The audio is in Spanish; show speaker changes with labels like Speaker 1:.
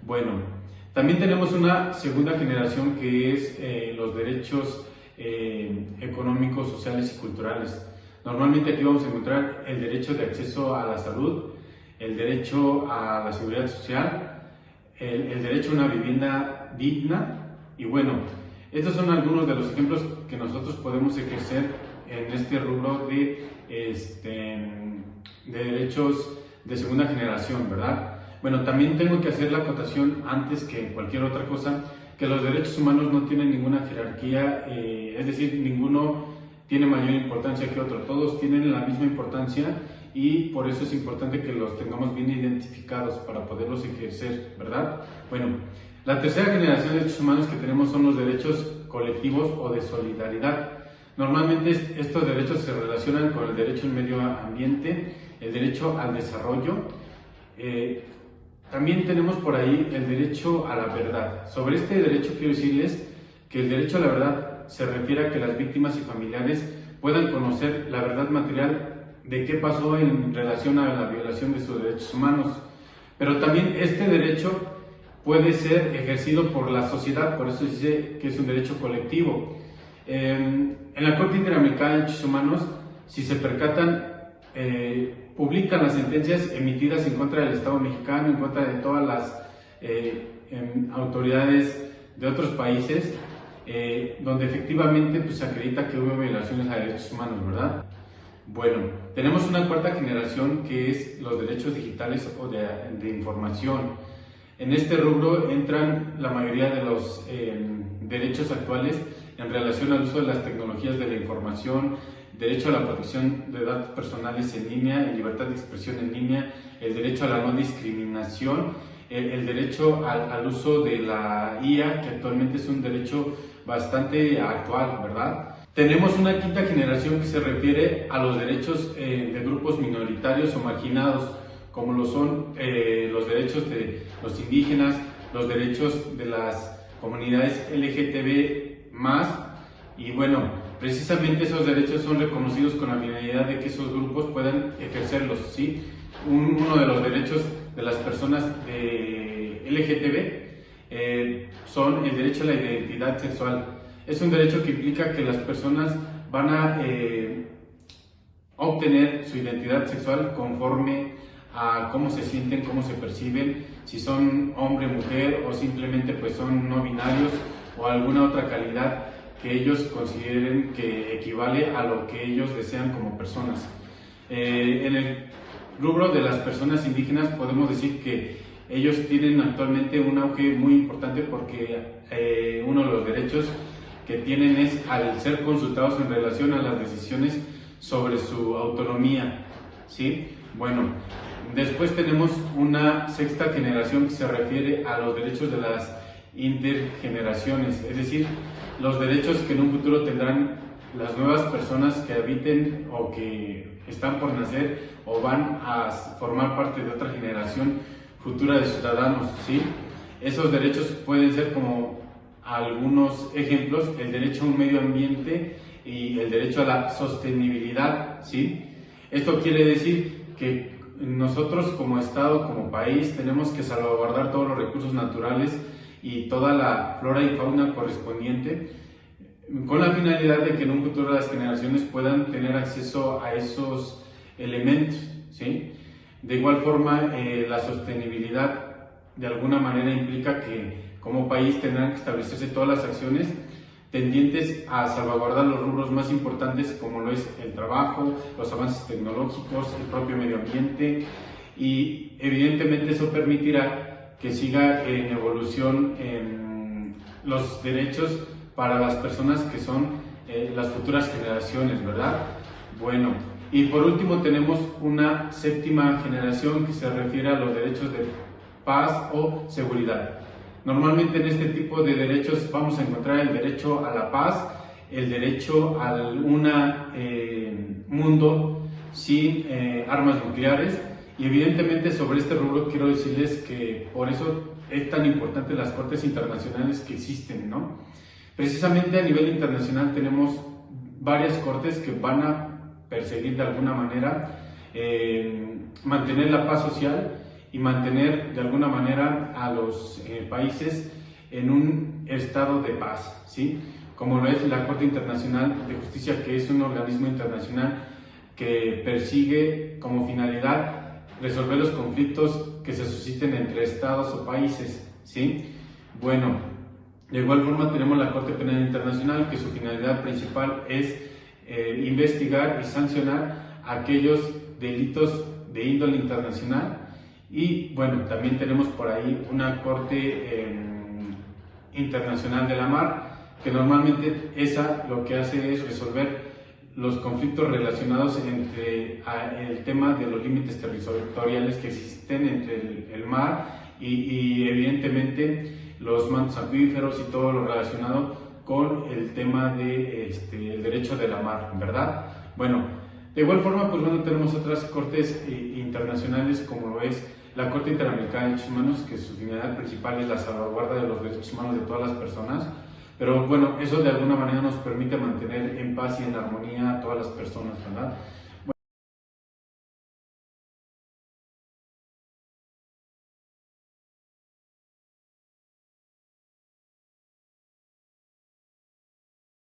Speaker 1: Bueno, también tenemos una segunda generación que es los derechos económicos, sociales y culturales. Normalmente aquí vamos a encontrar el derecho de acceso a la salud, el derecho a la seguridad social, el derecho a una vivienda digna y bueno, estos son algunos de los ejemplos que nosotros podemos ejercer en este rubro de derechos de segunda generación, ¿verdad? Bueno, también tengo que hacer la acotación antes que cualquier otra cosa, que los derechos humanos no tienen ninguna jerarquía, es decir, ninguno tiene mayor importancia que otro, todos tienen la misma importancia y por eso es importante que los tengamos bien identificados para poderlos ejercer, ¿verdad? Bueno, la tercera generación de derechos humanos que tenemos son los derechos colectivos o de solidaridad. Normalmente estos derechos se relacionan con el derecho al medio ambiente, el derecho al desarrollo. También tenemos por ahí el derecho a la verdad. Sobre este derecho quiero decirles que el derecho a la verdad se refiere a que las víctimas y familiares puedan conocer la verdad material de qué pasó en relación a la violación de sus derechos humanos. Pero también este derecho puede ser ejercido por la sociedad, por eso dice que es un derecho colectivo. En la Corte Interamericana de Derechos Humanos, si se percatan, publican las sentencias emitidas en contra del Estado mexicano, en contra de todas las autoridades de otros países, donde efectivamente pues, se acredita que hubo violaciones a derechos humanos, ¿verdad? Bueno, tenemos una cuarta generación que es los derechos digitales o de información. En este rubro entran la mayoría de los derechos actuales en relación al uso de las tecnologías de la información, derecho a la protección de datos personales en línea, el libertad de expresión en línea, el derecho a la no discriminación, el derecho al uso de la IA, que actualmente es un derecho bastante actual, ¿verdad? Tenemos una quinta generación que se refiere a los derechos de grupos minoritarios o marginados, como lo son los derechos de los indígenas, los derechos de las comunidades LGTB+, y bueno, precisamente esos derechos son reconocidos con la finalidad de que esos grupos puedan ejercerlos, ¿sí? Uno de los derechos de las personas de LGTB son el derecho a la identidad sexual. Es un derecho que implica que las personas van a obtener su identidad sexual conforme a cómo se sienten, cómo se perciben, si son hombre, mujer o simplemente pues son no binarios o alguna otra calidad que ellos consideren que equivale a lo que ellos desean como personas. En el rubro de las personas indígenas podemos decir que ellos tienen actualmente un auge muy importante porque uno de los derechos que tienen es al ser consultados en relación a las decisiones sobre su autonomía, ¿sí? Bueno, después tenemos una sexta generación que se refiere a los derechos de las intergeneraciones, es decir, los derechos que en un futuro tendrán las nuevas personas que habiten o que están por nacer o van a formar parte de otra generación futura de ciudadanos, ¿sí? Esos derechos pueden ser como algunos ejemplos, el derecho a un medio ambiente y el derecho a la sostenibilidad, ¿sí? Esto quiere decir que nosotros como Estado, como país, tenemos que salvaguardar todos los recursos naturales y toda la flora y fauna correspondiente con la finalidad de que en un futuro las generaciones puedan tener acceso a esos elementos, ¿sí? De igual forma, la sostenibilidad de alguna manera implica que como país tendrán que establecerse todas las acciones tendientes a salvaguardar los rubros más importantes como lo es el trabajo, los avances tecnológicos, el propio medio ambiente y evidentemente eso permitirá que siga en evolución los derechos para las personas que son las futuras generaciones, ¿verdad? Bueno, y por último tenemos una séptima generación que se refiere a los derechos de paz o seguridad. Normalmente en este tipo de derechos vamos a encontrar el derecho a la paz, el derecho a un mundo sin armas nucleares y evidentemente sobre este rubro quiero decirles que por eso es tan importante las cortes internacionales que existen, ¿no? Precisamente a nivel internacional tenemos varias cortes que van a perseguir de alguna manera mantener la paz social y mantener de alguna manera a los países en un estado de paz, ¿sí? Como lo es la Corte Internacional de Justicia, que es un organismo internacional que persigue como finalidad resolver los conflictos que se susciten entre estados o países, ¿sí? Bueno, de igual forma tenemos la Corte Penal Internacional, que su finalidad principal es investigar y sancionar aquellos delitos de índole internacional. Y bueno, también tenemos por ahí una Corte Internacional de la Mar, que normalmente esa lo que hace es resolver los conflictos relacionados entre el tema de los límites territoriales que existen entre el mar y evidentemente los mantos acuíferos y todo lo relacionado con el tema de el derecho de la mar, ¿verdad? Bueno, de igual forma, pues bueno, tenemos otras cortes internacionales, como lo es la Corte Interamericana de Derechos Humanos, que su finalidad principal es la salvaguarda de los derechos humanos de todas las personas. Pero bueno, eso de alguna manera nos permite mantener en paz y en armonía a todas las personas, ¿verdad?